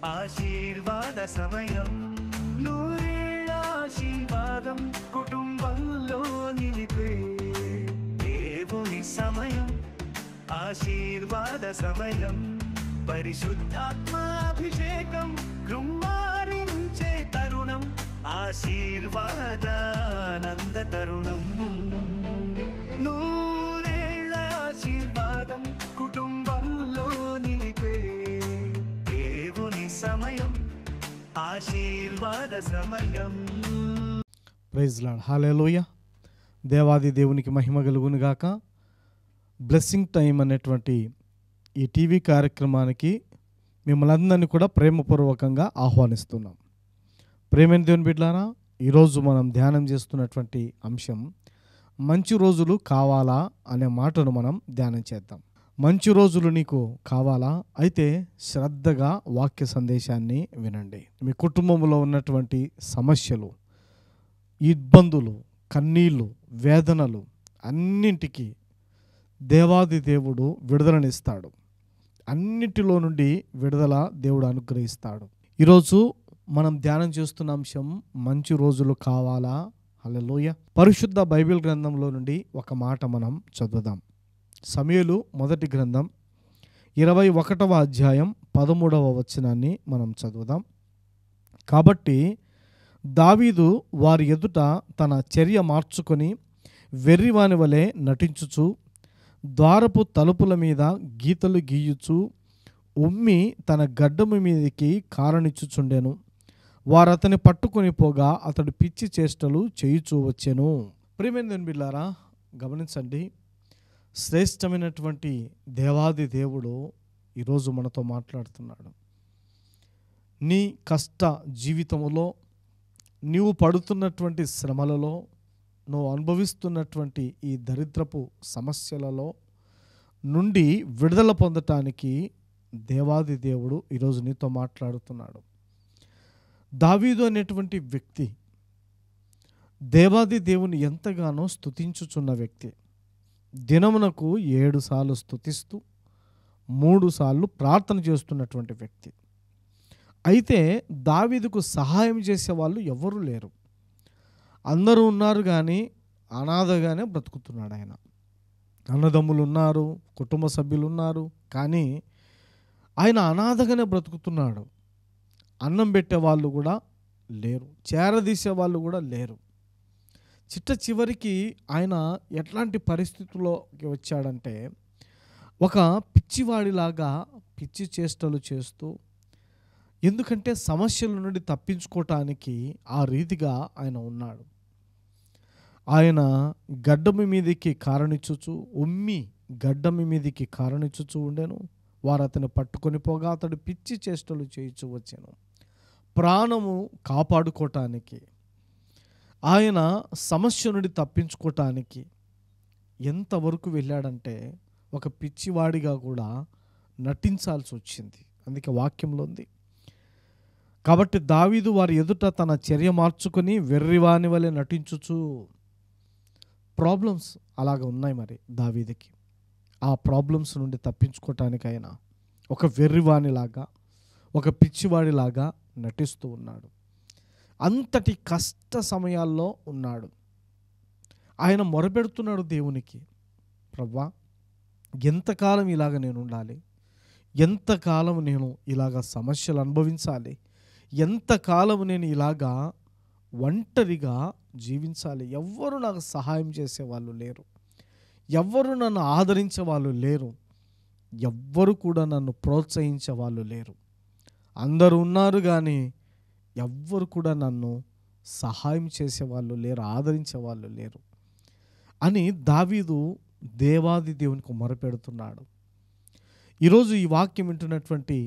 ఆశీర్వాద సమయం, నూరేళ్ల ఆశీర్వాదం కుటుంబంలో నిలిపే దేవుని సమయం. ఆశీర్వాద సమయం, పరిశుద్ధాత్మ అభిషేకం కృమ్మారించే తరుణం, ఆశీర్వాదానంద తరుణం. నూరేళ్ల ఆశీర్వాదం కుటుంబంలో నిలిపే దేవుని సమయం, ఆశీర్వాద సమయం. Praise Lord. హల్లెలూయా. దేవాది దేవునికి మహిమ కలుగును గాక. బ్లెస్సింగ్ టైం అనేటువంటి ఈ టీవీ కార్యక్రమానికి మిమ్మల్ని అందరినీ కూడా ప్రేమపూర్వకంగా ఆహ్వానిస్తున్నాం. ప్రేమైన దేవుని బిడ్డలారా, ఈరోజు మనం ధ్యానం చేస్తున్నటువంటి అంశం మంచి రోజులు కావాలా అనే మాటను మనం ధ్యానం చేద్దాం. మంచి రోజులు నీకు కావాలా? అయితే శ్రద్ధగా వాక్య సందేశాన్ని వినండి. మీ కుటుంబంలో ఉన్నటువంటి సమస్యలు, ఇబ్బందులు, కన్నీళ్ళు, వేదనలు అన్నింటికీ దేవాది దేవుడు విడుదలనిస్తాడు. అన్నిటిలో నుండి విడుదల దేవుడు అనుగ్రహిస్తాడు. ఈరోజు మనం ధ్యానం చేస్తున్న అంశం మంచి రోజులు కావాలా? హల్లెలూయా. పరిశుద్ధ బైబిల్ గ్రంథంలో నుండి ఒక మాట మనం చదువుదాం. సమూయేలు మొదటి గ్రంథం 21వ అధ్యాయం 13వ వచనాన్ని మనం చదువుదాం. కాబట్టి దావీదు వారి ఎదుట తన చర్య మార్చుకొని వెర్రివాని వలె నటించుచు ద్వారపు తలుపుల మీద గీతలు గీయుచు ఉమ్మి తన గడ్డము మీదకి కారణిచ్చుచుండెను. వారు అతని పట్టుకొని పోగా అతడు పిచ్చి చేష్టలు చేయుచూ వచ్చెను. ప్రియమైన బిడ్డలారా, గమనించండి. శ్రేష్టమైనటువంటి దేవాది దేవుడు ఈరోజు మనతో మాట్లాడుతున్నాడు. నీ కష్ట జీవితంలో, నీవు పడుతున్నటువంటి శ్రమలలో, నువ్వు అనుభవిస్తున్నటువంటి ఈ దరిద్రపు సమస్యలలో నుండి విడుదల పొందటానికి దేవాది దేవుడు ఈరోజు నీతో మాట్లాడుతున్నాడు. దావీదు అనేటువంటి వ్యక్తి దేవాది దేవుని ఎంతగానో స్తుతించుచున్న వ్యక్తి. దినమునకు 7 సార్లు స్తుతిస్తూ 3 సార్లు ప్రార్థన చేస్తున్నటువంటి వ్యక్తి. అయితే దావీదుకు సహాయం చేసేవాళ్ళు ఎవరు లేరు. అందరూ ఉన్నారు కానీ అనాథగానే బ్రతుకుతున్నాడు ఆయన. అన్నదమ్ములు ఉన్నారు, కుటుంబ సభ్యులు ఉన్నారు, కానీ ఆయన అనాథగానే బ్రతుకుతున్నాడు. అన్నం పెట్టే వాళ్ళు కూడా లేరు, చేరదీసే వాళ్ళు కూడా లేరు. చిట్ట చివరికి ఆయన ఎట్లాంటి పరిస్థితుల్లోకి వచ్చాడంటే, ఒక పిచ్చివాడిలాగా పిచ్చి చేష్టలు చేస్తూ, ఎందుకంటే సమస్యల నుండి తప్పించుకోవటానికి ఆ రీతిగా ఆయన ఉన్నాడు. ఆయన గడ్డమి మీదికి కారణిచ్చుచు, ఉమ్మి గడ్డమి మీదికి కారణిచ్చుచు ఉండెను. వారు అతను పట్టుకొని పోగా అతడు పిచ్చి చేష్టలు చేయించు వచ్చాను. ప్రాణము కాపాడుకోవటానికి, ఆయన సమస్య నుండి తప్పించుకోవటానికి ఎంతవరకు వెళ్ళాడంటే ఒక పిచ్చివాడిగా కూడా నటించాల్సి వచ్చింది. అందుకే వాక్యంలో ఉంది. కాబట్టి దావీదు వారి ఎదుట తన చర్య మార్చుకొని వెర్రివాని వలె నటించుచు. ప్రాబ్లమ్స్ అలాగ ఉన్నాయి మరి దావీదుకి. ఆ ప్రాబ్లమ్స్ నుండి తప్పించుకోవటానికైనా ఒక వెర్రివానిలాగా, ఒక పిచ్చివాడిలాగా నటిస్తూ ఉన్నాడు. అంతటి కష్ట సమయాల్లో ఉన్నాడు. ఆయన మొరపెడుతున్నాడు దేవునికి, ప్రభువా, ఎంతకాలం ఇలాగ నేను ఉండాలి? ఎంతకాలం నేను ఇలాగ సమస్యలు అనుభవించాలి? ఎంతకాలం నేను ఇలాగా ఒంటరిగా జీవించాలి? ఎవ్వరు నాకు సహాయం చేసేవాళ్ళు లేరు, ఎవ్వరు నన్ను ఆదరించే వాళ్ళు లేరు, ఎవ్వరు కూడా నన్ను ప్రోత్సహించే వాళ్ళు లేరు. అందరూ ఉన్నారు కానీ ఎవ్వరు కూడా నన్ను సహాయం చేసేవాళ్ళు లేరు, ఆదరించే వాళ్ళు లేరు అని దావీదు దేవాది దేవునికి మొరపెడుతున్నాడు. ఈరోజు ఈ వాక్యం వింటున్నటువంటి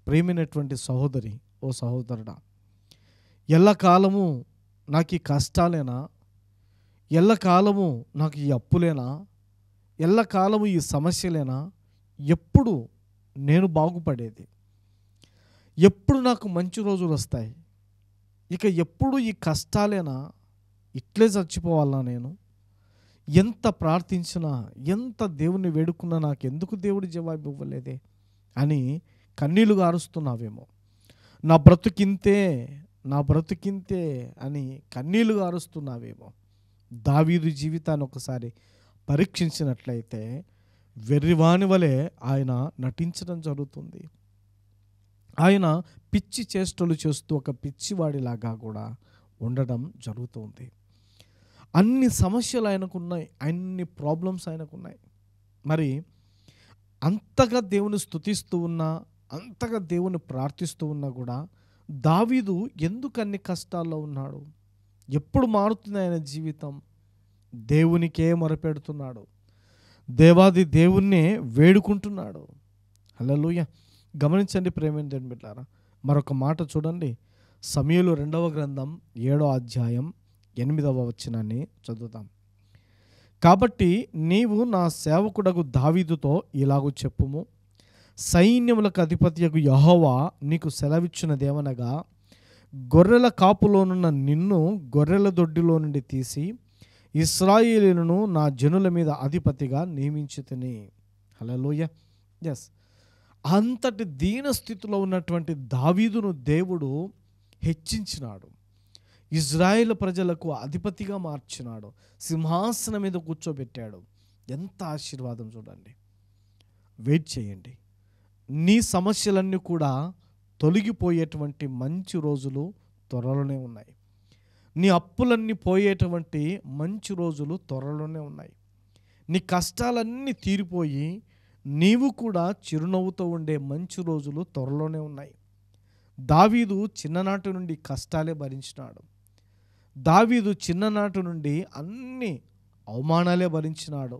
ప్రేమైనటువంటి సహోదరి, ఓ సహోదరుడా, ఎల్లకాలము నాకు ఈ కష్టాలేనా? ఎల్లకాలము నాకు ఈ అప్పులేనా? ఎల్లకాలము ఈ సమస్యలేనా? ఎప్పుడు నేను బాగుపడేది? ఎప్పుడు నాకు మంచి రోజులు వస్తాయి? ఇక ఎప్పుడు ఈ కష్టాలేనా? ఇట్లే చచ్చిపోవాలా నేను? ఎంత ప్రార్థించినా, ఎంత దేవుని వేడుకున్నా నాకెందుకు దేవుడి జవాబు ఇవ్వలేదే అని కన్నీళ్లు గారుస్తున్నావేమో. నా బ్రతుకింతే, నా బ్రతుకింతే అని కన్నీళ్లు గారుస్తున్నావేమో. దావీదు జీవితాన్ని ఒకసారి పరీక్షించినట్లయితే వెర్రివాని వలె ఆయన నటించడం జరుగుతుంది. ఆయన పిచ్చి చేష్టలు చేస్తూ ఒక పిచ్చివాడిలాగా కూడా ఉండడం జరుగుతుంది. అన్ని సమస్యలు ఆయనకున్నాయి, అన్ని ప్రాబ్లమ్స్ ఆయనకున్నాయి. మరి అంతగా దేవుని స్తుతిస్తూ ఉన్నా, అంతగా దేవుని ప్రార్థిస్తూ ఉన్నా కూడా దావీదు ఎందుకు అన్ని కష్టాల్లో ఉన్నాడు? ఎప్పుడు మారుతుంది ఆయన జీవితం? దేవునికే మొరపెడుతున్నాడు, దేవాది దేవుణ్ణే వేడుకుంటున్నాడు. హల్లెలూయ. గమనించండి ప్రేమైన దేవుని బిడ్డలారా, మరొక మాట చూడండి. సమూయేలు 2వ గ్రంథం 7వ అధ్యాయం 8వ వచనాన్ని చదువుతాం. కాబట్టి నీవు నా సేవకుడగు దావీదుతో ఇలాగూ చెప్పుము, సైన్యములకు అధిపతియగు యెహోవా నీకు సెలవిచ్చినదేమనగా, గొర్రెల కాపులోనున్న నిన్ను గొర్రెల దొడ్డిలో నుండి తీసి ఇశ్రాయేలీయులను నా జనుల మీద అధిపతిగా నియమించితిని. హల్లెలూయ. ఎస్, అంతటి దీన స్థితిలో ఉన్నటువంటి దావీదును దేవుడు హెచ్చించినాడు, ఇజ్రాయేల్ ప్రజలకు అధిపతిగా మార్చినాడు, సింహాసనం మీద కూర్చోబెట్టాడు. ఎంత ఆశీర్వాదం చూడండి. వెయిట్ చేయండి, నీ సమస్యలన్నీ కూడా తొలగిపోయేటువంటి మంచి రోజులు త్వరలోనే ఉన్నాయి. నీ అప్పులన్నీ పోయేటువంటి మంచి రోజులు త్వరలోనే ఉన్నాయి. నీ కష్టాలన్నీ తీరిపోయి నీవు కూడా చిరునవ్వుతో ఉండే మంచి రోజులు త్వరలోనే ఉన్నాయి. దావీదు చిన్ననాటి నుండి కష్టాలే భరించినాడు. దావీదు చిన్ననాటి నుండి అన్ని అవమానాలే భరించినాడు.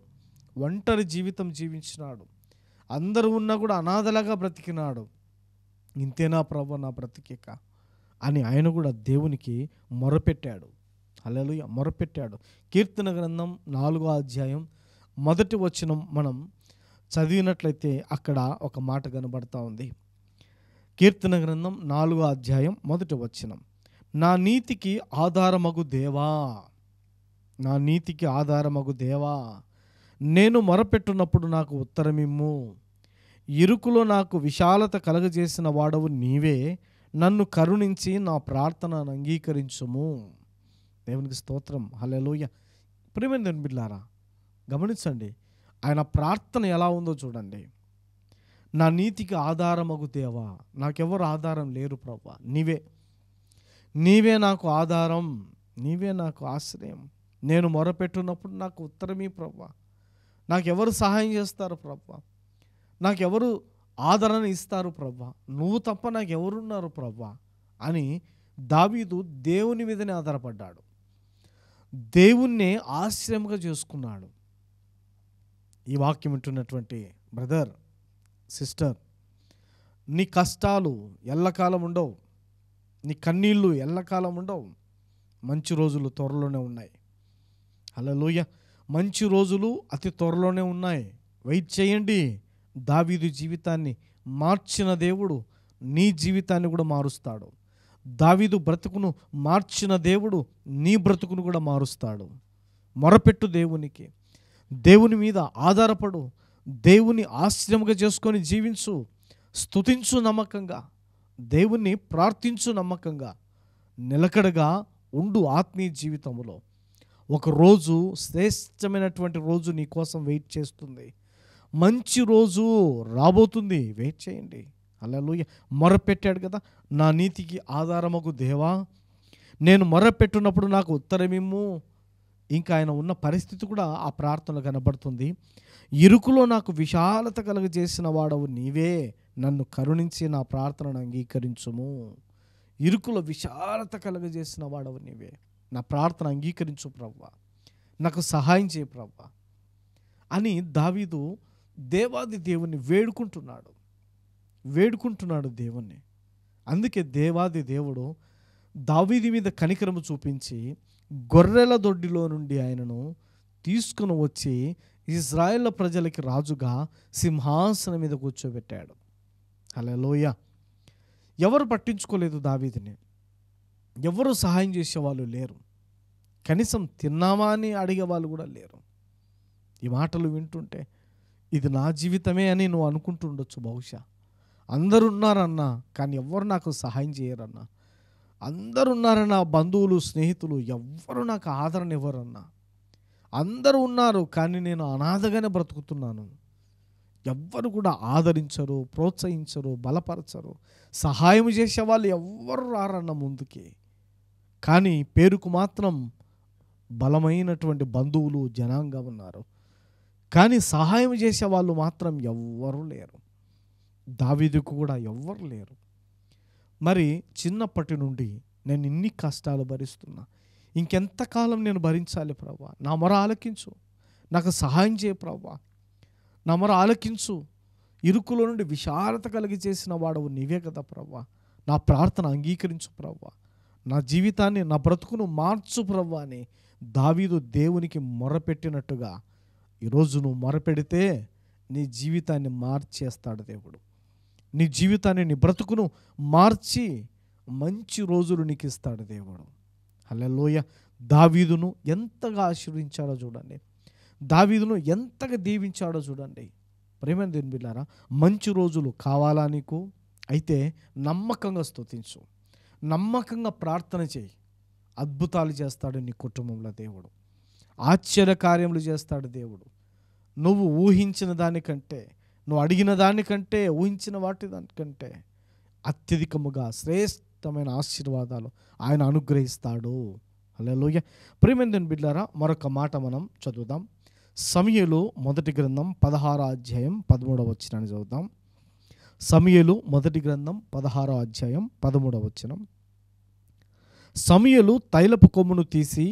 ఒంటరి జీవితం జీవించినాడు. అందరూ ఉన్నా కూడా అనాథలాగా బ్రతికినాడు. ఇంతేనా ప్రభు నా బ్రతికిక అని ఆయన కూడా దేవునికి మొరపెట్టాడు. హల్లెలూయ, మొరపెట్టాడు. కీర్తన గ్రంథం 4వ అధ్యాయం 1వ వచనం మనం చదివినట్లయితే అక్కడ ఒక మాట కనబడతా ఉంది. కీర్తన గ్రంథం 4వ అధ్యాయం 1వ వచనం, నా నీతికి ఆధారమగు దేవా, నా నీతికి ఆధారమగు దేవా, నేను మొరపెట్టున్నప్పుడు నాకు ఉత్తరమిమ్ము. ఇరుకులో నాకు విశాలత కలగజేసిన వాడవు నీవే, నన్ను కరుణించి నా ప్రార్థనను అంగీకరించుము. దేవునికి స్తోత్రం. హల్లెలూయ. ప్రియమైన దేవుని బిడ్డలారా, గమనించండి, ఆయన ప్రార్థన ఎలా ఉందో చూడండి. నా నీతికి ఆధారమగు దేవా, నాకెవరు ఆధారం లేరు ప్రభువా, నీవే, నీవే నాకు ఆధారం, నీవే నాకు ఆశ్రయం. నేను మొరపెట్టున్నప్పుడు నాకు ఉత్తరమీ ప్రభువా. నాకెవరు సహాయం చేస్తారు ప్రభువా, నాకెవరు ఆదరణ ఇస్తారు ప్రభువా, నువ్వు తప్ప నాకెవరున్నారు ప్రభువా అని దావీదు దేవుని మీదనే ఆధారపడ్డాడు. దేవుణ్ణే ఆశ్రయంగా చేసుకున్నాడు. ఈ వాక్యం వింటున్నటువంటి బ్రదర్, సిస్టర్, నీ కష్టాలు ఎల్లకాలం ఉండవు, నీ కన్నీళ్ళు ఎల్లకాలం ఉండవు. మంచి రోజులు త్వరలోనే ఉన్నాయి. హల్లెలూయ. మంచి రోజులు అతి త్వరలోనే ఉన్నాయి. వెయిట్ చేయండి. దావీదు జీవితాన్ని మార్చిన దేవుడు నీ జీవితాన్ని కూడా మారుస్తాడు. దావీదు బ్రతుకును మార్చిన దేవుడు నీ బ్రతుకును కూడా మారుస్తాడు. మొరపెట్టు దేవునికి, దేవుని మీద ఆధారపడు, దేవుని ఆశ్రయంగా చేసుకొని జీవించు, స్తుతించు నమ్మకంగా, దేవుణ్ణి ప్రార్థించు నమ్మకంగా, నిలకడగా ఉండు ఆత్మీయ జీవితంలో. ఒక రోజు, శ్రేష్టమైనటువంటి రోజు నీ కోసం వెయిట్ చేస్తుంది. మంచి రోజు రాబోతుంది. వెయిట్ చేయండి. హల్లెలూయ. మొరపెట్టాడు కదా, నా నీతికి ఆధారమగు దేవా, నేను మొరపెట్టున్నప్పుడు నాకు ఉత్తరమిమ్ము. ఇంకా ఆయన ఉన్న పరిస్థితి కూడా ఆ ప్రార్థనలో కనబడుతుంది. ఇరుకులో నాకు విశాలత కలుగజేసిన వాడవు నీవే, నన్ను కరుణించి నా ప్రార్థనను అంగీకరించుము. ఇరుకులో విశాలత కలుగజేసిన వాడవు నీవే, నా ప్రార్థన అంగీకరించు ప్రభువా, నాకు సహాయం చేయి ప్రభువా అని దావీదు దేవాది దేవుణ్ణి వేడుకుంటున్నాడు దేవుణ్ణి. అందుకే దేవాది దేవుడు దావీదు మీద కనికరము చూపించి గొర్రెల దొడ్డిలో నుండి ఆయనను తీసుకుని వచ్చి ఇశ్రాయేలు ప్రజలకి రాజుగా సింహాసనం మీద కూర్చోబెట్టాడు. హల్లెలూయా. ఎవరు పట్టించుకోలేదు దావీదుని, ఎవరు సహాయం చేసేవాళ్ళు లేరు, కనీసం తిన్నామా అని అడిగేవాళ్ళు కూడా లేరు. ఈ మాటలు వింటుంటే ఇది నా జీవితమే అని నువ్వు అనుకుంటుండొచ్చు బహుశా. అందరూ ఉన్నారన్నా, కానీ ఎవ్వరు నాకు సహాయం చేయరన్నా. అందరూ ఉన్నారన్నా, బంధువులు స్నేహితులు ఎవ్వరు నాకు ఆదరణ ఇవ్వరన్నా. అందరూ ఉన్నారు, కానీ నేను అనాథగానే బ్రతుకుతున్నాను. ఎవ్వరు కూడా ఆదరించరు, ప్రోత్సహించరు, బలపరచరు. సహాయం చేసే వాళ్ళు ఎవ్వరు రారన్న ముందుకి. కానీ పేరుకు మాత్రం బలమైనటువంటి బంధువులు జనాంగం ఉన్నారు, కానీ సహాయం చేసే వాళ్ళు మాత్రం ఎవ్వరూ లేరు. దావీదుకు కూడా ఎవ్వరు లేరు. మరి చిన్నప్పటి నుండి నేను ఇన్ని కష్టాలు భరిస్తున్నా, ఇంకెంతకాలం నేను భరించాలి ప్రభువా? నా మొర ఆలకించు, నాకు సహాయం చేయ ప్రభువా, నా మొర ఆలకించు. ఇరుకులో నుండి విశాలత కలిగి చేసిన వాడవు నీవే కదా ప్రభువా. నా ప్రార్థన అంగీకరించు ప్రభువా, నా జీవితాన్ని, నా బ్రతుకును మార్చు ప్రభువా అని దావీదు దేవునికి మొరపెట్టినట్టుగా ఈరోజు నువ్వు మొరపెడితే నీ జీవితాన్ని మార్చేస్తాడు దేవుడు. నీ జీవితాన్ని, నీ బ్రతుకును మార్చి మంచి రోజులు నీకు ఇస్తాడు దేవుడు. హల్లెలూయా. దావీదును ఎంతగా ఆశీర్వదించాడో చూడండి, దావీదును ఎంతగా దీవించాడో చూడండి. ప్రేమైన దేవుని బిడ్డలారా, మంచి రోజులు కావాలా నీకు? అయితే నమ్మకంగా స్తుతించు, నమ్మకంగా ప్రార్థన చేయి. అద్భుతాలు చేస్తాడు నీ కుటుంబంలో దేవుడు, ఆశ్చర్య కార్యములు చేస్తాడు దేవుడు. నువ్వు ఊహించిన దానికంటే, నువ్వు అడిగిన దానికంటే, ఊహించిన వాటి దానికంటే అత్యధికముగా శ్రేష్టమైన ఆశీర్వాదాలు ఆయన అనుగ్రహిస్తాడు. హల్లెలూయా. ప్రియమైన దేవుని బిడ్డలారా, మరొక మాట మనం చదువుదాం. సమూయేలు మొదటి గ్రంథం 16వ అధ్యాయం 13వ వచనాన్ని చదువుదాం. సమూయేలు మొదటి గ్రంథం 16వ అధ్యాయం 13వ వచనం. సమూయేలు తైలపు కొమ్మును తీసి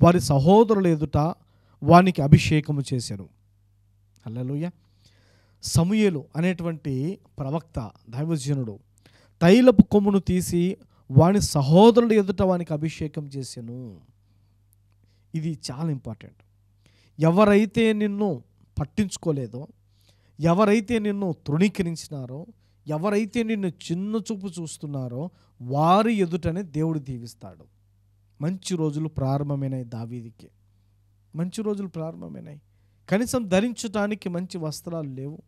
వారి సహోదరుల ఎదుట వానికి అభిషేకము చేశాను. హల్లెలూయా. సమూయేలు అనేటువంటి ప్రవక్త, దైవజనుడు తైలపు కొమ్మును తీసి వాని సహోదరుల ఎదుట వానికి అభిషేకం చేశాను. ఇది చాలా ఇంపార్టెంట్. ఎవరైతే నిన్ను పట్టించుకోలేదో, ఎవరైతే నిన్ను తృణీకరించినారో, ఎవరైతే నిన్ను చిన్న చూపు చూస్తున్నారో వారి ఎదుటనే దేవుడు దీవిస్తాడు. మంచి రోజులు ప్రారంభమైనాయి దావీదుకి, మంచి రోజులు ప్రారంభమైనాయి. కనీసం ధరించడానికి మంచి వస్త్రాలు లేవు,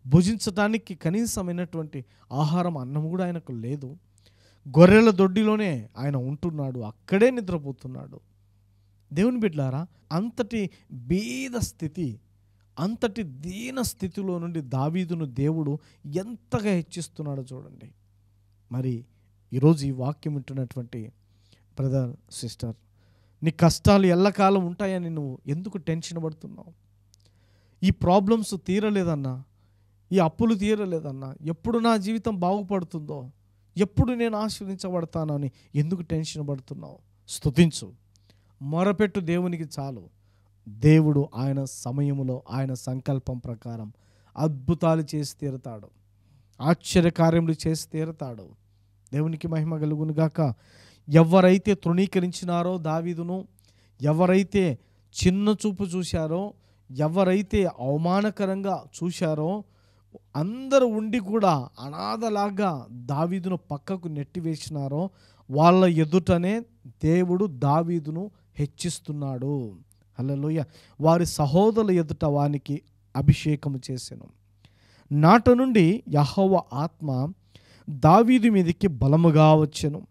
భుజించడానికి కనీసమైనటువంటి ఆహారం, అన్నం కూడా ఆయనకు లేదు. గొర్రెల దొడ్డిలోనే ఆయన ఉంటున్నాడు, అక్కడే నిద్రపోతున్నాడు. దేవుని బిడ్డలారా, అంతటి బీద స్థితి, అంతటి దీన స్థితిలో నుండి దావీదును దేవుడు ఎంతగా హెచ్చిస్తున్నాడో చూడండి. మరి ఈరోజు ఈ వాక్యం వింటున్నటువంటి బ్రదర్, సిస్టర్, నీ కష్టాలు ఎల్లకాలం ఉంటాయని నువ్వు ఎందుకు టెన్షన్ పడుతున్నావు? ఈ ప్రాబ్లమ్స్ తీరలేదన్నా, ఈ అప్పులు తీరలేదన్నా, ఎప్పుడు నా జీవితం బాగుపడుతుందో, ఎప్పుడు నేను ఆశీర్వదించబడతానో అని ఎందుకు టెన్షన్ పడుతున్నావు? స్తుతించు, మొరపెట్టు దేవునికి చాలు. దేవుడు ఆయన సమయములో, ఆయన సంకల్పం ప్రకారం అద్భుతాలు చేసి తీరుతాడు, ఆశ్చర్యకార్యములు చేసి తీరుతాడు. దేవునికి మహిమ కలుగును గాక. ఎవరైతే తృణీకరించినారో దావీదును, ఎవరైతే చిన్న చూపు చూశారో, ఎవరైతే అవమానకరంగా చూశారో, అందరూ ఉండి కూడా అనాథలాగా దావీదును పక్కకు నెట్టివేసినారో వాళ్ళ ఎదుటనే దేవుడు దావీదును హెచ్చిస్తున్నాడు. హల్లెలూయా. వారి సహోదరుల ఎదుట వానికి అభిషేకము చేసెను. నాట నుండి యెహోవా ఆత్మ దావీదు మీదికి బలముగా వచ్చెను.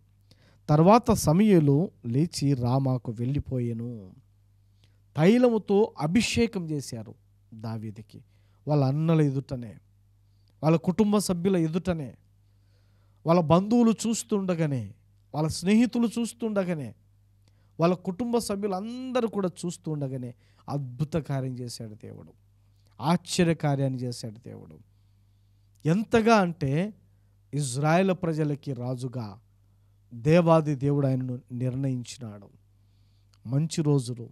తర్వాత సమూయేలు లేచి రామాకు వెళ్ళిపోయెను. తైలముతో అభిషేకం చేశారు దావీదుకి, వాళ్ళ అన్నల ఎదుటనే, వాళ్ళ కుటుంబ సభ్యుల ఎదుటనే, వాళ్ళ బంధువులు చూస్తుండగానే, వాళ్ళ స్నేహితులు చూస్తుండగానే, వాళ్ళ కుటుంబ సభ్యులందరూ కూడా చూస్తుండగానే అద్భుత కార్యం చేశాడు దేవుడు, ఆశ్చర్య కార్యాన్ని చేశాడు దేవుడు. ఎంతగా అంటే ఇజ్రాయేల్ ప్రజలకి రాజుగా దేవాది దేవుడు ఆయనను నిర్ణయించినాడు. మంచి రోజులు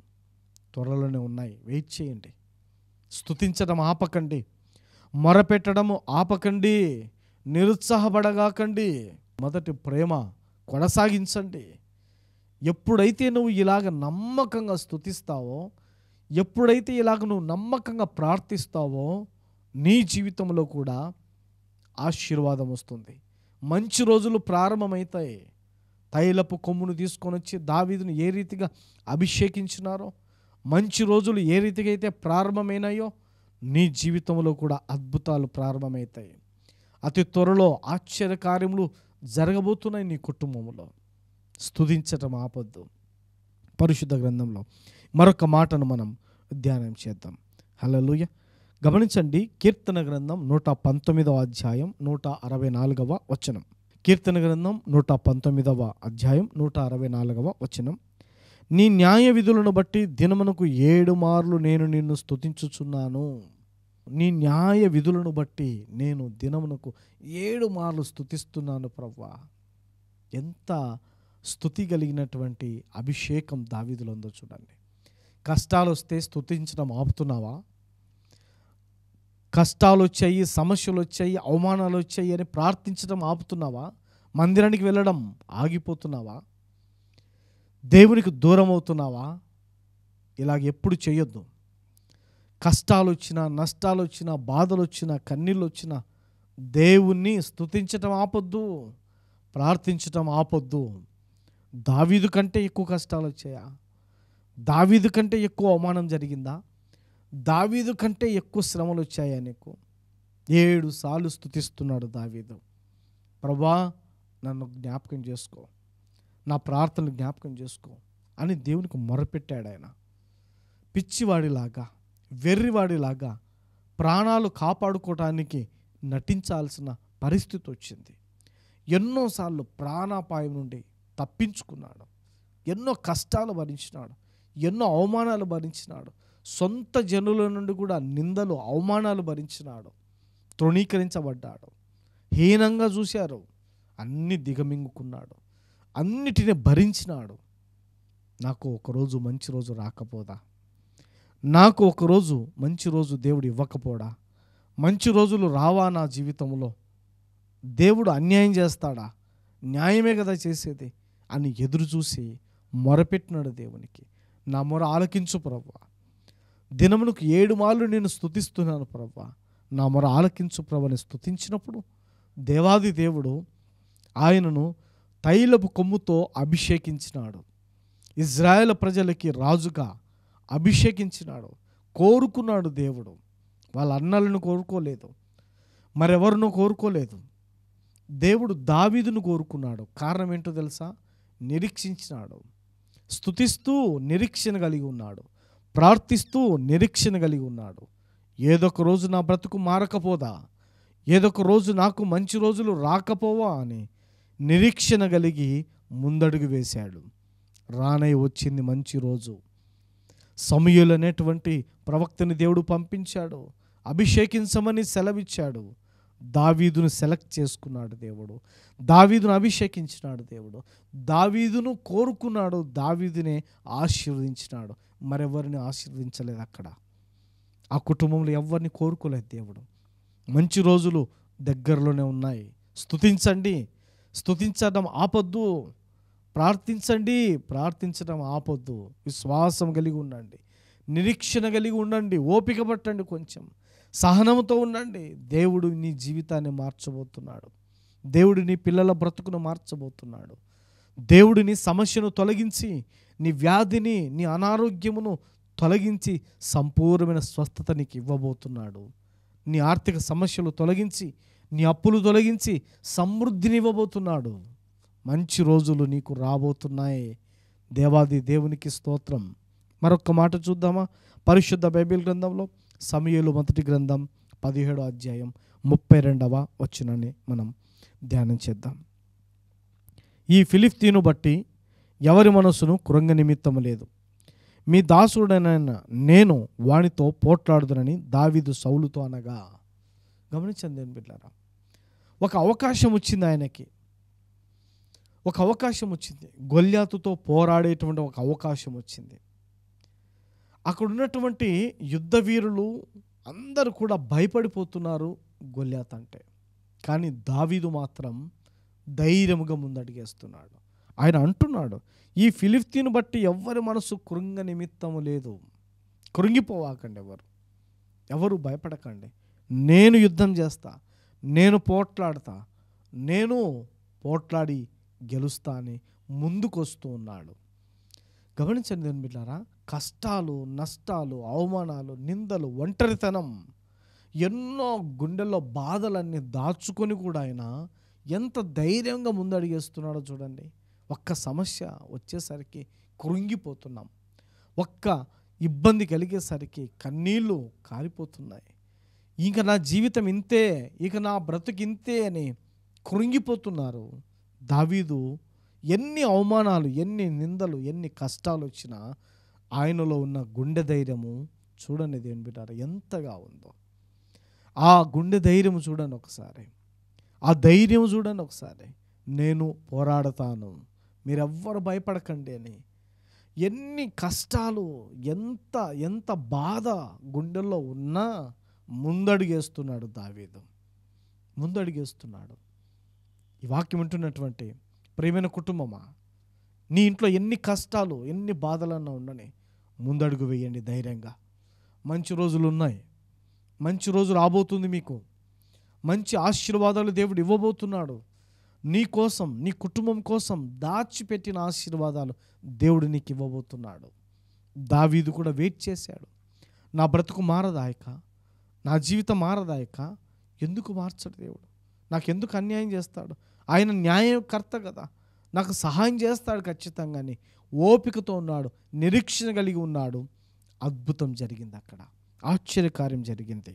త్వరలోనే ఉన్నాయి, వెయిట్ చేయండి. స్తుతించడం ఆపకండి, మొరపెట్టడము ఆపకండి, నిరుత్సాహపడగాకండి. మొదటి ప్రేమ కొనసాగించండి. ఎప్పుడైతే నువ్వు ఇలాగ నమ్మకంగా స్తుతిస్తావో, ఎప్పుడైతే ఇలాగ నువ్వు నమ్మకంగా ప్రార్థిస్తావో, నీ జీవితంలో కూడా ఆశీర్వాదం వస్తుంది. మంచి రోజులు ప్రారంభమవుతాయి. తైలపు కొమ్మును తీసుకొని వచ్చి దావీదును ఏ రీతిగా అభిషేకించినారో, మంచి రోజులు ఏ రీతిగా అయితే ప్రారంభమైనాయో, నీ జీవితంలో కూడా అద్భుతాలు ప్రారంభమవుతాయి. అతి త్వరలో ఆశ్చర్యకార్యములు జరగబోతున్నాయి నీ కుటుంబంలో. స్తుతించటం ఆపొద్దు. పరిశుద్ధ గ్రంథంలో మరొక మాటను మనం ధ్యానం చేద్దాం. హల్లెలూయా. గమనించండి, కీర్తన గ్రంథం 119వ అధ్యాయం 164వ వచనం. కీర్తన గ్రంథం 119వ అధ్యాయం 164వ వచనం. నీ న్యాయ విధులను బట్టి దినమునకు 7 మార్లు నేను నిన్ను స్తుతించుచున్నాను. నీ న్యాయ విధులను బట్టి నేను దినమునకు 7 మార్లు స్తుతిస్తున్నాను ప్రభువా. ఎంత స్తుతి కలిగినటువంటి అభిషేకం దావీదులో ఉందో చూడండి. కష్టాలు వస్తే స్తుతించడం ఆపుతున్నావా? కష్టాలు వచ్చాయి, సమస్యలు వచ్చాయి, అవమానాలు వచ్చాయి అని ప్రార్థించడం ఆపుతున్నావా? మందిరానికి వెళ్ళడం ఆగిపోతున్నావా? దేవునికి దూరం అవుతున్నావా? ఇలాగ ఎప్పుడు చేయొద్దు. కష్టాలు వచ్చినా, నష్టాలు వచ్చినా, బాధలు వచ్చినా, కన్నీళ్ళు వచ్చినా దేవుణ్ణి స్తుతించటం ఆపొద్దు, ప్రార్థించటం ఆపొద్దు. దావీదు కంటే ఎక్కువ కష్టాలు వచ్చాయా? దావీదు కంటే ఎక్కువ అవమానం జరిగిందా? దావీదు కంటే ఎక్కువ శ్రమలు వచ్చాయా నీకు? 7 సార్లు స్తుతిస్తున్నాడు దావీదు. ప్రభువా, నన్ను జ్ఞాపకం చేసుకో, నా ప్రార్థనలు జ్ఞాపకం చేసుకో అని దేవునికి మొరపెట్టాడు ఆయన. పిచ్చివాడిలాగా, వెర్రివాడిలాగా ప్రాణాలు కాపాడుకోవటానికి నటించాల్సిన పరిస్థితి వచ్చింది. ఎన్నోసార్లు ప్రాణాపాయం నుండి తప్పించుకున్నాడు. ఎన్నో కష్టాలు భరించినాడు, ఎన్నో అవమానాలు భరించినాడు. సొంత జనుల నుండి కూడా నిందలు, అవమానాలు భరించినాడు. తృణీకరించబడ్డాడు, హీనంగా చూశారు, అన్ని దిగమింగుకున్నాడు, అన్నిటిని భరించినాడు. నాకు ఒకరోజు మంచి రోజు రాకపోదా? నాకు ఒకరోజు మంచి రోజు దేవుడు ఇవ్వకపోడా? మంచి రోజులు రావా నా జీవితంలో? దేవుడు అన్యాయం చేస్తాడా? న్యాయమే కదా చేసేది అని ఎదురు చూసి మొరపెట్టినాడు దేవునికి. నా మొర ఆలకించు ప్రభువా, దినమునకు 7 మార్లు నేను స్తుతిస్తున్నాను ప్రభువా, నా మొర ఆలకించు ప్రభు అని స్తుతించినప్పుడు దేవాది దేవుడు ఆయనను తైలపు కొమ్ముతో అభిషేకించినాడు. ఇజ్రాయేల్ ప్రజలకి రాజుగా అభిషేకించినాడు. కోరుకున్నాడు దేవుడు. వాళ్ళ అన్నలను కోరుకోలేదు, మరెవరినో కోరుకోలేదు. దేవుడు దావీదును కోరుకున్నాడు. కారణం ఏంటో తెలుసా? నిరీక్షించినాడు. స్తుతిస్తూ నిరీక్షణ కలిగి ఉన్నాడు, ప్రార్థిస్తూ నిరీక్షణ కలిగి ఉన్నాడు. ఏదొక రోజు నా బ్రతుకు మారకపోదా, ఏదొక రోజు నాకు మంచి రోజులు రాకపోవా అని నిరీక్షణ కలిగి ముందడుగు వేశాడు. రానై వచ్చింది మంచి రోజు. సమూయేలు అనేటువంటి ప్రవక్తని దేవుడు పంపించాడు, అభిషేకించమని సెలవిచ్చాడు. దావీదును సెలెక్ట్ చేసుకున్నాడు దేవుడు, దావీదును అభిషేకించినాడు దేవుడు, దావీదును కోరుకున్నాడు, దావీదునే ఆశీర్వదించినాడు. మరెవరిని ఆశీర్వదించలేదు. అక్కడ ఆ కుటుంబంలో ఎవరిని కోరుకోలేదు దేవుడు. మంచి రోజులు దగ్గరలోనే ఉన్నాయి. స్తుతించండి, స్తుతించడం ఆపొద్దు. ప్రార్థించండి, ప్రార్థించడం ఆపొద్దు. విశ్వాసం కలిగి ఉండండి, నిరీక్షణ కలిగి ఉండండి, ఓపిక పట్టండి, కొంచెం సహనంతో ఉండండి. దేవుడు నీ జీవితాన్ని మార్చబోతున్నాడు. దేవుడు నీ పిల్లల బ్రతుకును మార్చబోతున్నాడు. దేవుడు నీ సమస్యను తొలగించి, నీ వ్యాధిని, నీ అనారోగ్యమును తొలగించి సంపూర్ణమైన స్వస్థత నీకు ఇవ్వబోతున్నాడు. నీ ఆర్థిక సమస్యలు తొలగించి, నీ అప్పులు తొలగించి సమృద్ధిని ఇవ్వబోతున్నాడు. మంచి రోజులు నీకు రాబోతున్నాయి. దేవాది దేవునికి స్తోత్రం. మరొక మాట చూద్దామా? పరిశుద్ధ బైబిల్ గ్రంథంలో సమూయేలు మొదటి గ్రంథం 17వ అధ్యాయం 32వ వచనాన్ని మనం ధ్యానం చేద్దాం. ఈ ఫిలిష్తీయును బట్టి ఎవరి మనసును కృంగ నిమిత్తము లేదు, మీ దాసుడైన నేను వానితో పోట్లాడుదునని దావీదు సౌలుతో అనగా. గమనించండి దేని బిడ్డలారా, ఒక అవకాశం వచ్చింది ఆయనకి. ఒక అవకాశం వచ్చింది, గొల్యాతుతో పోరాడేటువంటి ఒక అవకాశం వచ్చింది. అక్కడ ఉన్నటువంటి యుద్ధ వీరులు అందరూ కూడా భయపడిపోతున్నారు గొల్యాత్ అంటే. కానీ దావీదు మాత్రం ధైర్యముగా ముందడిగేస్తున్నాడు. ఆయన అంటున్నాడు, ఈ ఫిలిష్తీయుని బట్టి ఎవ్వరి మనసు కృంగ నిమిత్తము లేదు. కృంగిపోవాకండి, ఎవరు భయపడకండి. నేను యుద్ధం చేస్తా, నేను పోట్లాడతా, నేను పోట్లాడి గెలుస్తా అని ముందుకొస్తూ ఉన్నాడు. గమనించండి దేని బిడ్డారా, కష్టాలు, నష్టాలు, అవమానాలు, నిందలు, ఒంటరితనం ఎన్నో గుండెల్లో బాధలన్నీ దాచుకొని కూడా ఆయన ఎంత ధైర్యంగా ముందడిగేస్తున్నాడో చూడండి. ఒక్క సమస్య వచ్చేసరికి కృంగిపోతున్నాం, ఒక్క ఇబ్బంది కలిగేసరికి కన్నీళ్ళు కారిపోతున్నాయి. ఇక నా జీవితం ఇంతే, ఇక నా బ్రతుకు ఇంతే అని కృంగిపోతున్నారు. దావీదు ఎన్ని అవమానాలు, ఎన్ని నిందలు, ఎన్ని కష్టాలు వచ్చినా ఆయనలో ఉన్న గుండె ధైర్యము చూడండి దేవుని బిడ్డారా ఎంతగా ఉందో. ఆ గుండె ధైర్యం చూడండి ఒకసారి, ఆ ధైర్యం చూడండి ఒకసారి. నేను పోరాడతాను, మీరెవ్వరు భయపడకండి అని. ఎన్ని కష్టాలు, ఎంత ఎంత బాధ గుండెల్లో ఉన్నా ముందడుగేస్తున్నాడు దావీదు, ముందడుగేస్తున్నాడు. ఈ వాక్యం వింటున్నటువంటి ప్రియమైన కుటుంబమా, నీ ఇంట్లో ఎన్ని కష్టాలు, ఎన్ని బాధలన్నా ఉండని ముందడుగు వేయండి ధైర్యంగా. మంచి రోజులు ఉన్నాయి, మంచి రోజు రాబోతుంది, మీకు మంచి ఆశీర్వాదాలు దేవుడు ఇవ్వబోతున్నాడు. నీ కోసం, నీ కుటుంబం కోసం దాచిపెట్టిన ఆశీర్వాదాలు దేవుడు నీకు ఇవ్వబోతున్నాడు. దావీదు కూడా వెయిట్ చేశాడు. నా బ్రతుకు మారదాయక, నా జీవితం మారదాయక, ఎందుకు మార్చడు దేవుడు? నాకెందుకు అన్యాయం చేస్తాడు? ఆయన న్యాయకర్త కదా, నాకు సహాయం చేస్తాడు ఖచ్చితంగాని ఓపికతో ఉన్నాడు, నిరీక్షణ కలిగి ఉన్నాడు. అద్భుతం జరిగింది అక్కడ, ఆశ్చర్యకార్యం జరిగింది.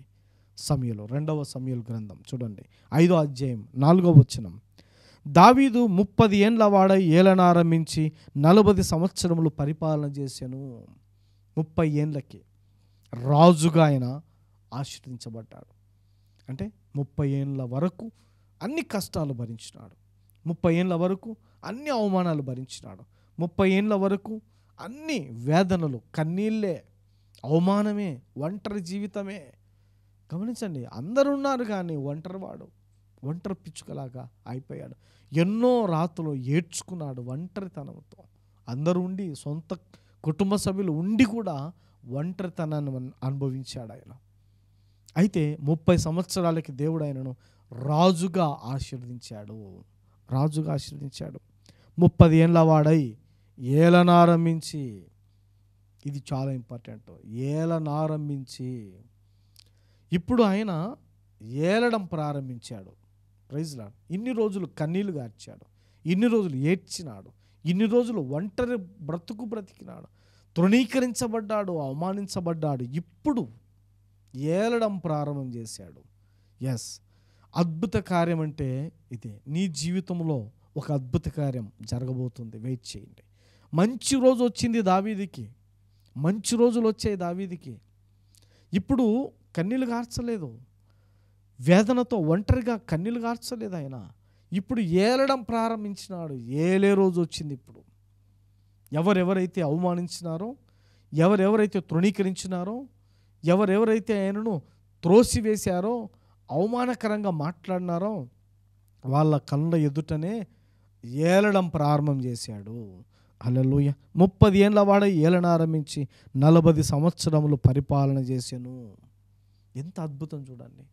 సమూయేలు, 2వ సమూయేలు గ్రంథం చూడండి, 5వ అధ్యాయం 4వ వచనం. దావీదు 30 ఏండ్ల వాడై ఏలనారంభించి 40 సంవత్సరములు పరిపాలన చేశాను. 30 ఏండ్లకి రాజుగా ఆయన ఆశీర్వదించబడ్డాడు. అంటే 30 ఏండ్ల వరకు అన్ని కష్టాలు భరించినాడు, 30 ఏండ్ల వరకు అన్ని అవమానాలు భరించినాడు, 30 ఏండ్ల వరకు అన్ని వేదనలు, కన్నీళ్ళే, అవమానమే, ఒంటరి జీవితమే. గమనించండి, అందరూ ఉన్నారు కానీ ఒంటరి పిచ్చుకలాగా అయిపోయాడు. ఎన్నో రాత్రులు ఏడ్చుకున్నాడు ఒంటరితనంతో. అందరూ ఉండి, సొంత కుటుంబ సభ్యులు ఉండి కూడా ఒంటరితనాన్ని అనుభవించాడు ఆయన. అయితే 30 సంవత్సరాలకి దేవుడు ఆయనను రాజుగా ఆశీర్వదించాడు, రాజుగా ఆశీర్వదించాడు. 30 ఏండ్ల వాడై ఏలనారంభించి, ఇది చాలా ఇంపార్టెంట్, ఏలనారంభించి ఇప్పుడు ఆయన ఏలడం ప్రారంభించాడు. Praise Lord. ఇన్ని రోజులు కన్నీళ్లు గార్చాడు, ఇన్ని రోజులు ఏడ్చినాడు, ఇన్ని రోజులు ఒంటరి బ్రతికినాడు, తృణీకరించబడ్డాడు, అవమానించబడ్డాడు. ఇప్పుడు ఏలడం ప్రారంభం చేశాడు. ఎస్, అద్భుత కార్యం అంటే ఇదే. నీ జీవితంలో ఒక అద్భుత కార్యం జరగబోతుంది, వెయిట్ చేయండి. మంచి రోజు వచ్చింది దావీదుకి, మంచి రోజులు వచ్చాయి దావీదుకి. ఇప్పుడు కన్నీళ్ళు గార్చలేదు, వేదనతో ఒంటరిగా కన్నీళ్ళు గార్చలేదు ఆయన. ఇప్పుడు ఏలడం ప్రారంభించినాడు, ఏలే రోజు వచ్చింది. ఇప్పుడు ఎవరెవరైతే అవమానించినారో, ఎవరెవరైతే తృణీకరించినారో, ఎవరెవరైతే ఆయనను త్రోసివేశారో, అవమానకరంగా మాట్లాడినారో, వాళ్ళ కళ్ళ ఎదుటనే ఏలడం ప్రారంభం చేశాడు. హల్లెలూయా. 30 ఏండ్ల వాడ ఏలనారంభించి 40 సంవత్సరములు పరిపాలన చేశాను. ఎంత అద్భుతం చూడండి.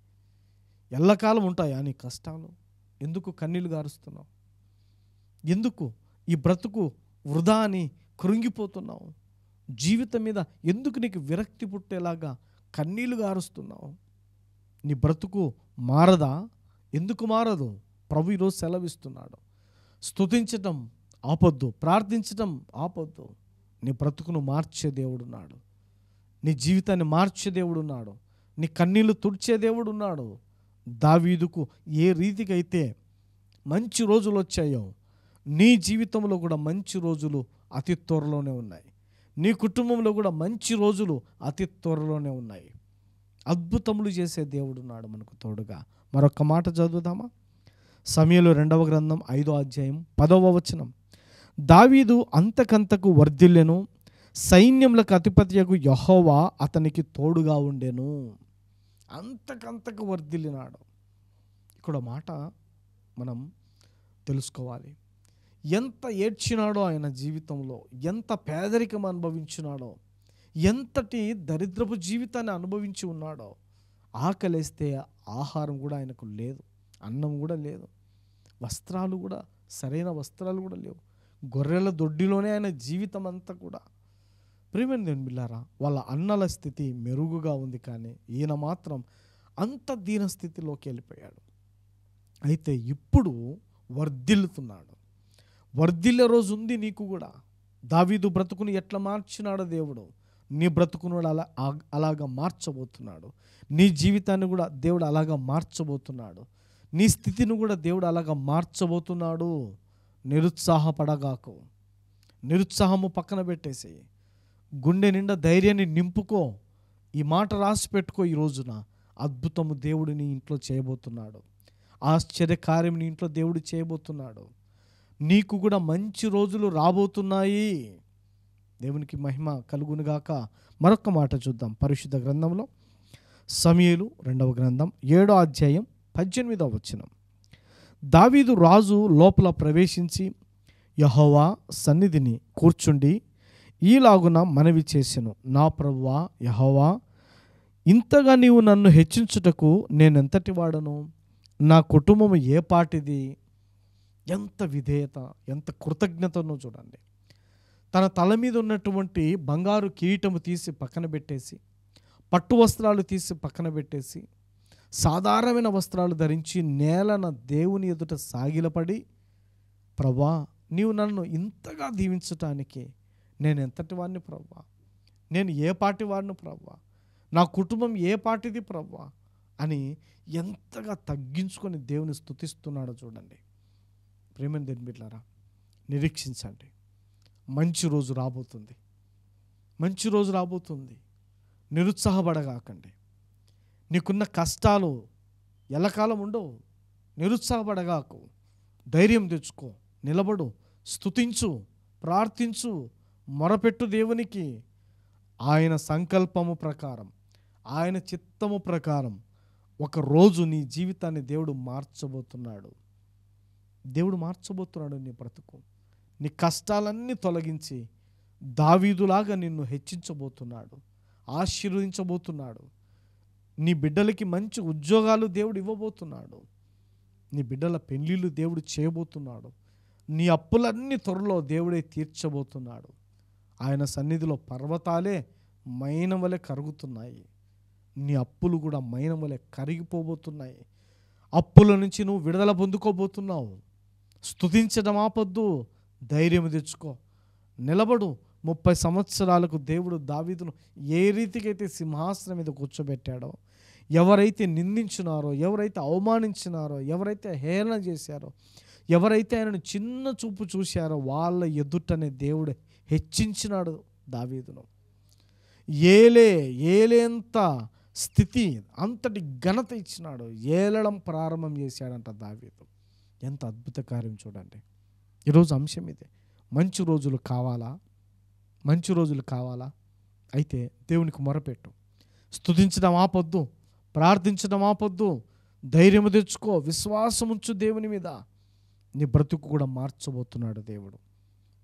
ఎల్లకాలం ఉంటాయా నీ కష్టాలు? ఎందుకు కన్నీళ్ళు గారుస్తున్నావు? ఎందుకు ఈ బ్రతుకు వృధా అని కృంగిపోతున్నావు? జీవితం మీద ఎందుకు నీకు విరక్తి పుట్టేలాగా కన్నీళ్ళు గారుస్తున్నావు? నీ బ్రతుకు మారదా? ఎందుకు మారదు? ప్రభు ఈరోజు సెలవిస్తున్నాడు. స్తుతించటం ఆపొద్దు, ప్రార్థించటం ఆపొద్దు. నీ బ్రతుకును మార్చే దేవుడున్నాడు, నీ జీవితాన్ని మార్చే దేవుడున్నాడు, నీ కన్నీళ్లు తుడిచే దేవుడున్నాడు. దావీదుకు ఏ రీతికైతే మంచి రోజులు వచ్చాయో, నీ జీవితంలో కూడా మంచి రోజులు అతి త్వరలోనే ఉన్నాయి. నీ కుటుంబంలో కూడా మంచి రోజులు అతి త్వరలోనే ఉన్నాయి. అద్భుతములు చేసే దేవుడున్నాడు మనకు తోడుగా. మరొక మాట చదువుదామా? సమూయేలు 2వ గ్రంథం 5వ అధ్యాయం 10వ వచనం. దావీదు అంతకంతకు వర్ధిల్లెను, సైన్యములకు అధిపతియగు యెహోవా అతనికి తోడుగా ఉండెను. అంతకంతకు వర్ధిల్లినాడు. ఇక్కడ మాట మనం తెలుసుకోవాలి. ఎంత ఏడ్చినాడో ఆయన జీవితంలో, ఎంత పేదరికం అనుభవించినాడో, ఎంతటి దరిద్రపు జీవితాన్ని అనుభవించి ఉన్నాడో. ఆకలేస్తే ఆహారం కూడా ఆయనకు లేదు, అన్నం కూడా లేదు, వస్త్రాలు కూడా సరైన వస్త్రాలు కూడా లేవు. గొర్రెల దొడ్డిలోనే ఆయన జీవితం అంతా కూడా. ప్రియమైన దేవుని బిడ్డలారా, వాళ్ళ అన్నల స్థితి మెరుగుగా ఉంది, కానీ ఈయన మాత్రం అంత దీనస్థితిలోకి వెళ్ళిపోయాడు. అయితే ఇప్పుడు వర్ధిల్లుతున్నాడు. వర్ధిల్లే రోజు ఉంది నీకు కూడా. దావీదు బ్రతుకుని ఎట్లా మార్చినాడో దేవుడు నీ బ్రతుకును అలాగా మార్చబోతున్నాడు. నీ జీవితాన్ని కూడా దేవుడు అలాగా మార్చబోతున్నాడు. నీ స్థితిని కూడా దేవుడు అలాగా మార్చబోతున్నాడు. నిరుత్సాహపడగాకు. నిరుత్సాహము పక్కన పెట్టేసి గుండె నిండా ధైర్యాన్ని నింపుకో. ఈ మాట రాసి పెట్టుకో. ఈ రోజున అద్భుతము దేవుడు నీ ఇంట్లో చేయబోతున్నాడు. ఆశ్చర్యకార్యం నీ ఇంట్లో దేవుడు చేయబోతున్నాడు. నీకు కూడా మంచి రోజులు రాబోతున్నాయి. దేవునికి మహిమ కలుగునుగాక. మరొక మాట చూద్దాం పరిశుద్ధ గ్రంథంలో. సమూయేలు 2వ గ్రంథం 7వ అధ్యాయం 18వ వచనం. దావీదు రాజు లోపల ప్రవేశించి యెహోవా సన్నిధిని కూర్చుండి ఈలాగున మనవి చేసెను, నా ప్రభువా యెహోవా, ఇంతగా నీవు నన్ను హెచ్చించుటకు నేనెంతటి వాడను? నా కుటుంబం ఏ పాటిది? ఎంత విధేయత, ఎంత కృతజ్ఞతను చూడండి. తన తల మీద ఉన్నటువంటి బంగారు కిరీటము తీసి పక్కన పెట్టేసి, పట్టు వస్త్రాలు తీసి పక్కన పెట్టేసి, సాధారణమైన వస్త్రాలు ధరించి నేలన దేవుని ఎదుట సాగిలపడి, ప్రభా నీవు నన్ను ఇంతగా దీవించటానికి నేను ఎంతటి వాడిని ప్రభా? నేను ఏ పాటి వాడిని ప్రభా? నా కుటుంబం ఏ పాటిది ప్రభా అని ఎంతగా తగ్గించుకొని దేవుని స్తుతిస్తున్నాడో చూడండి. ప్రేమని దేవుని బిడ్డలారా, నిరీక్షించండి. మంచి రోజు రాబోతుంది. మంచి రోజు రాబోతుంది. నిరుత్సాహపడగాకండి. నీకున్న కష్టాలు ఎల్లకాలం ఉండవు. నిరుత్సాహపడగాకు. ధైర్యం తెచ్చుకో. నిలబడు. స్తుతించు, ప్రార్థించు, మొరపెట్టు దేవునికి. ఆయన సంకల్పము ప్రకారం, ఆయన చిత్తము ప్రకారం ఒక రోజు నీ జీవితాన్ని దేవుడు మార్చబోతున్నాడు. దేవుడు మార్చబోతున్నాడు నీ బ్రతుకు. నీ కష్టాలన్నీ తొలగించి దావీదులాగా నిన్ను హెచ్చించబోతున్నాడు, ఆశీర్వదించబోతున్నాడు. నీ బిడ్డలకి మంచి ఉద్యోగాలు దేవుడు ఇవ్వబోతున్నాడు. నీ బిడ్డల పెళ్ళిళ్ళు దేవుడు చేయబోతున్నాడు. నీ అప్పులన్నీ త్వరలో దేవుడే తీర్చబోతున్నాడు. ఆయన సన్నిధిలో పర్వతాలే మైనం వలె కరుగుతున్నాయి. నీ అప్పులు కూడా మైనం వలె కరిగిపోబోతున్నాయి. అప్పుల నుంచి నువ్వు విడుదల పొందుకోబోతున్నావు. స్తుతించడం ఆపొద్దు. ధైర్యం తెచ్చుకో. నిలబడు. 30 సంవత్సరాలకు దేవుడు దావీదును ఏ రీతికైతే సింహాసనం మీద కూర్చోబెట్టాడో, ఎవరైతే నిందించినారో, ఎవరైతే అవమానించినారో, ఎవరైతే హేళన చేశారో, ఎవరైతే ఆయనను చిన్న చూపు చూశారో వాళ్ళ ఎదుటనే దేవుడు హెచ్చించినాడు దావీదును. ఏలేంత స్థితి, అంతటి ఘనత ఇచ్చినాడు. ఏలడం ప్రారంభం చేశాడంట దావీదు. ఎంత అద్భుత కార్యం చూడండి. ఈరోజు అంశం ఇదే. మంచి రోజులు కావాలా? మంచి రోజులు కావాలా? అయితే దేవునికి మొరపెట్టు. స్తుతించడం ఆపొద్దు. ప్రార్థించడం ఆపొద్దు. ధైర్యం తెచ్చుకో. విశ్వాసం ఉంచు దేవుని మీద. నీ బ్రతుకు కూడా మార్చబోతున్నాడు దేవుడు.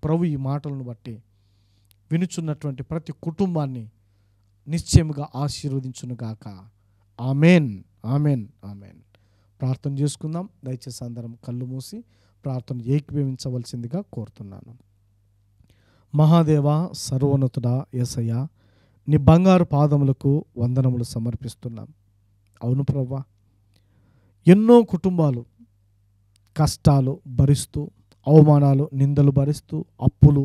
ప్రభు ఈ మాటలను బట్టి వినుచున్నటువంటి ప్రతి కుటుంబాన్ని నిశ్చయముగా ఆశీర్వదించునుగాక. Amen, amen, amen. ప్రార్థన చేసుకుందాం. దయచేసి అందరం కళ్ళు మూసి ప్రార్థన ఏకీభవించవలసిందిగా కోరుతున్నాను. మహాదేవ, సర్వోన్నతుడా యేసయ్య, నీ బంగారు పాదములకు వందనములు సమర్పిస్తున్నాం. అవును ప్రభువా, ఎన్నో కుటుంబాలు కష్టాలు భరిస్తూ, అవమానాలు నిందలు భరిస్తూ, అప్పులు,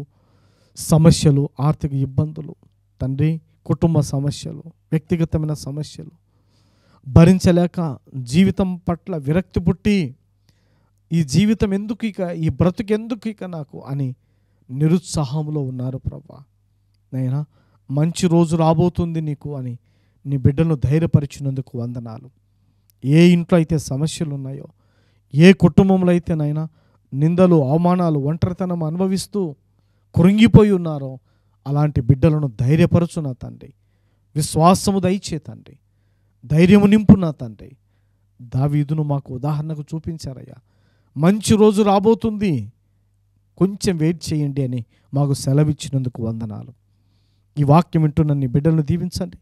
సమస్యలు, ఆర్థిక ఇబ్బందులు, తండ్రి కుటుంబ సమస్యలు, వ్యక్తిగతమైన సమస్యలు భరించలేక జీవితం పట్ల విరక్తి పుట్టి, ఈ జీవితం ఎందుకు ఇక, ఈ బ్రతుకు ఎందుకు ఇక నాకు అని నిరుత్సాహంలో ఉన్నారు ప్రభా. నైనా మంచి రోజు రాబోతుంది నీకు అని నీ బిడ్డలను ధైర్యపరిచినందుకు వందనాలు. ఏ ఇంట్లో అయితే సమస్యలు ఉన్నాయో, ఏ కుటుంబంలో అయితే నైనా నిందలు, అవమానాలు, ఒంటరితనం అనుభవిస్తూ కృంగిపోయి ఉన్నారో అలాంటి బిడ్డలను ధైర్యపరచు నా తండ్రి. విశ్వాసము దయచే తండ్రి. ధైర్యము నింపు నా తండ్రి. దావీదును మాకు ఉదాహరణకు చూపించారయ్యా. మంచి రోజు రాబోతుంది, కొంచెం వెయిట్ చేయండి అని మాకు సెలవిచ్చినందుకు వందనాలు. ఈ వాక్యం వింటున్న నీ బిడ్డలను దీవించండి.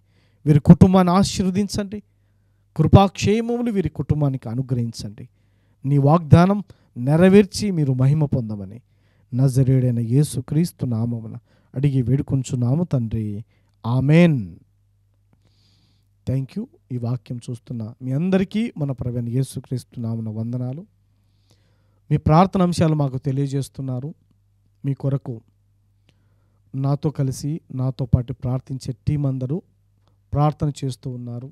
వీరి కుటుంబాన్ని ఆశీర్వదించండి. కృపాక్షేమములు వీరి కుటుంబానికి అనుగ్రహించండి. నీ వాగ్దానం నెరవేర్చి మీరు మహిమ పొందమని నజరేయుడైన యేసుక్రీస్తు నామమున అడిగి వేడుకొంచున్నాము తండ్రి. ఆమెన్. Thank you. ఈ వాక్యం చూస్తున్న మీ అందరికీ మన ప్రభువైన యేసుక్రీస్తు నామమున వందనాలు. మీ ప్రార్థన అంశాలు మాకు తెలియజేస్తున్నారు. మీ కొరకు నాతో కలిసి నాతో పాటు ప్రార్థించే టీం అందరూ ప్రార్థన చేస్తూ ఉన్నారు.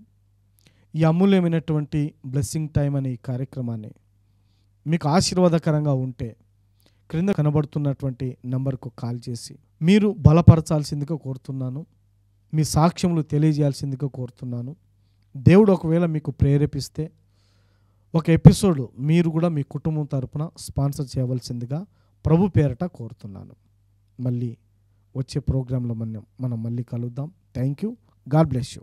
ఈ అమూల్యమైనటువంటి బ్లెస్సింగ్ టైం అనే ఈ కార్యక్రమాన్ని మీకు ఆశీర్వాదకరంగా ఉంటే క్రింద కనబడుతున్నటువంటి నెంబర్కు కాల్ చేసి మీరు బలపరచాల్సిందిగా కోరుతున్నాను. మీ సాక్ష్యములు తెలియజేయాల్సిందిగా కోరుతున్నాను. దేవుడు ఒకవేళ మీకు ప్రేరేపిస్తే ఒక ఎపిసోడ్ మీరు కూడా మీ కుటుంబం తరపున స్పాన్సర్ చేయవలసిందిగా ప్రభు పేరట కోరుతున్నాను. మళ్ళీ వచ్చే ప్రోగ్రాంలో మనం మళ్ళీ కలుద్దాం. Thank you. God bless you.